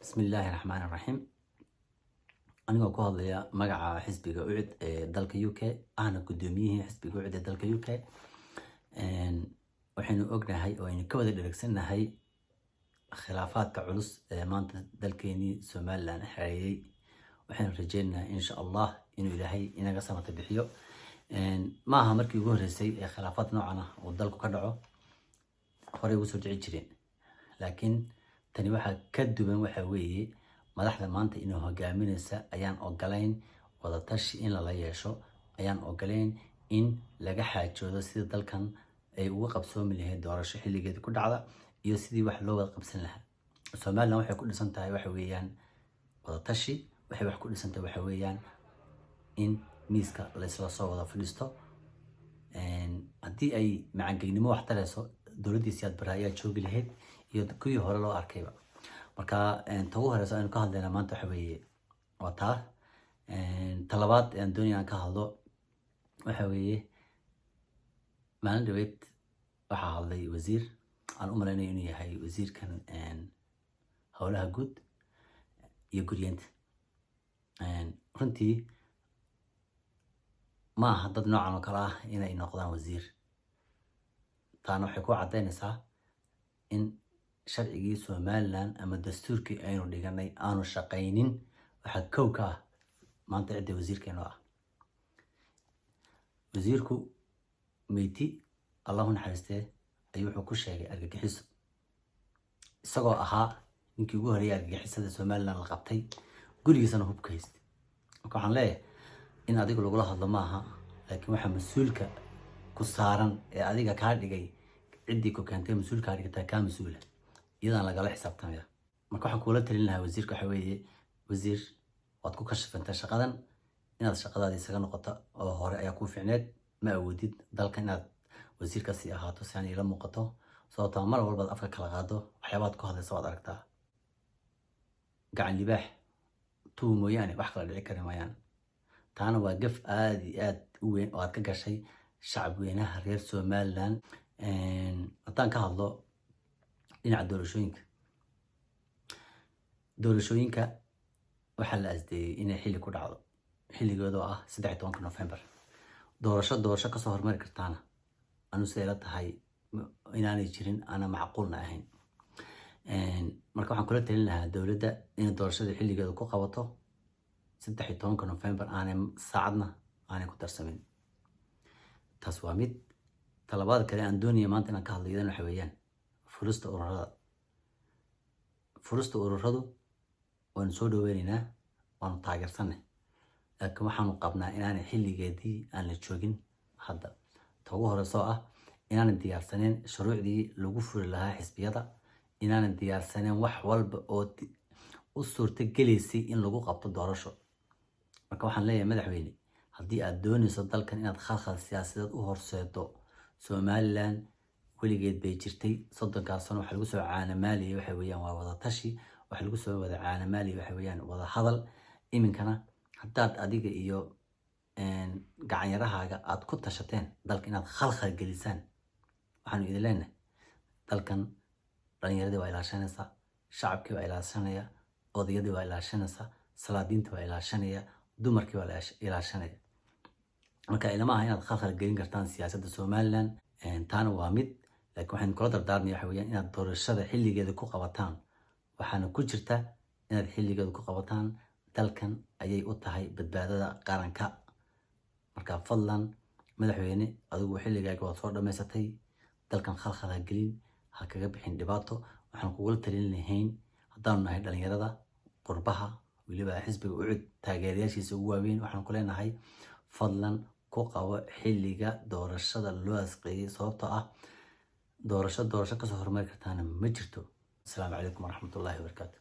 بسم الله الرحمن الرحيم. أنا ku hadlaya magaca xisbiga UCID ee dalka UK ahna gudoomiyihii xisbiga UCID ee dalka UK waxaynu ognahay oo aynu ka wada dhaleegsanahay khilaafaadka culus ee maanta dalkeeni Soomaaliland xareeyay. waxaynu rajeynayaa insha Allah inuu Ilaahay inaga samata bixiyo. ma aha markii ugu horeysay ee khilaafaad noocan ah oo dalku ka dhaco horey ugu soo dhici jireen, laakiin tani waxa ka duwan waxa weeye madaxda maanta inuu hogaaminaysa ayaan ogolayn wada tashi in la yeesho, ayaan ogolayn in laga xaajoodo sida dalkan ay ugu qabsoomi lahayd doorasho xilligeed ku dhacda iyo sidii wax loo wada qabsan lahaa. Soomaaliland waxay ku dhisan tahay waxa weeyaan wada tashi, waxay wax ku dhisan tahay waxa weeyaan in miiska la isla soo wada fadhiisto. haddii ay macangeynimo wax tarayso dowladdiisa aad baraayaa joogi lahayd iyo kuwii hore loo arkayba. marka ta ugu horeysa aynu ka hadlaynaa maanta waxa weeye waa taa. talabaad aan doonaya aan ka hadlo waxa weeye maalin dhaweyd waxaa hadlay wasiir aan u malaynayo inuu yahay wasiirkan howlaha guud iyo guryeenta. runtii ma aha dad noocan oo kale ah inay noqdaan wasiir. taana waxay ku cadaynaysaa in sharcigii Somaliland ama dastuurkii aynu dhiganay aanu shaqaynin. waxa kow ka ah maanta cidda wasiirkeenu ah wasiirku meyti Allahu naxariistee ayuu wuxuu ku sheegay argagixiso, isagoo ahaa ninkii ugu horeeyay argagixisada Somaliland la qabtay, gurigiisana hubka haystay. marka waxaan leeyahay in adiga lagula hadlo maaha, laakiin waxa mas-uulka ku saaran ee adiga kaa dhigay ciddii ku keentay mas-uulka dhigtaa kaa mas-uula, iyadaan lagala xisaabtamaya. marka waxaan kula talin lahaa wasiirka waxa weeye wasiir waad ku kashafantay shaqadan, inaad shaqadaadii isaga noqoto oo hore ayaa ku fiicneed. ma awoodid dalka inaad wasiirka sii ahaato si aan ila muuqato, sababtoo mar walba afka kala qaado waxyaabaad ku hadlaysa waad aragtaa. gacan libaax tuu mooyaane wax kala dhici kari maayaan. taana waa gaf aad iyo aad u weyn oo aad ka gashay shacab weynaha reer Somaliland. haddaan ka hadlo dhinaca doorashooyinka waxaa la asdeeyay inay xilli ku dhacdo, xilligeedu ah 13 November. doorasho kasoo hormari kartaana anu siday la tahay inaanay jirin, ana macquulna ahayn. marka waxaan kula talin lahaa dowladda inay doorashada xilligeedu ku qabato 13 November, aanay saacadna aanay ku darsamin. taas waa mid. talabaad kale aan doonaya maanta inaan ka hadlo iyadana waxa weeyaan furista ururadu waanu soo dhaweynaynaa, waanu taageersanay, laakiin waxaanu qabnaa inaanay xilligeedii aan la joogin hadda. ta ugu horeyso ah inaanan diyaarsaneen shuruucdii lagu furi lahaa xisbiyada, inaanan diyaarsaneen wax walba oo u suurto gelaysay in lagu qabto doorasho. marka waxaan leeyahay madaxweyne, haddii aad doonayso dalkan inaad khalkhal siyaasadeed u horseedo, Somaliland weligeed bay jirtay 30 sano. waxa lagu soo caanamaaliyay waxa weeyaan waa wada tashi, waxa lagu soo wada caanamaaliyay waxa weeyaan wada hadal. iminkana haddaad adiga iyo gacan yarahaaga aad ku tashateen dalka inaad khalkhal gelisaan, waxaanu idin leenahay dalkan dhalinyaradii waa ilaashanaysaa, shacabkii waa ilaashanaya, odayadii waa ilaashanaysaa, salaadiintii waa ilaashanaya, dumarkii waa ilaashanaya. marka ilama aha inaad khalkhal gelin kartaan siyaasadda Somaliland. taana waa mid. laakiin waxaan kula dardaarmaya waxa weeyaan inaad doorashada xilligeeda ku qabataan. waxaana ku jirta inaad xilligeeda ku qabataan, dalkan ayay u tahay badbaadada qaranka. marka fadlan madaxweyne, adigu xilligaaga waad soo dhamaysatay, dalkan khalkhal ha gelin, ha kaga bixin dhibaato. waxaan kugula talin lahayn haddaanu nahay dhalinyarada qurbaha, weliba xisbiga UCID taageerayaashiisa ugu waaweyn, waxaan ku leenahay fadlan ku qabo xilliga doorashada loo asqeeyay, sababtoo ah doorasho kasoo hormari kartaana ma jirto. asalaamu calaykum waraxmatullaahi wabarakaatu.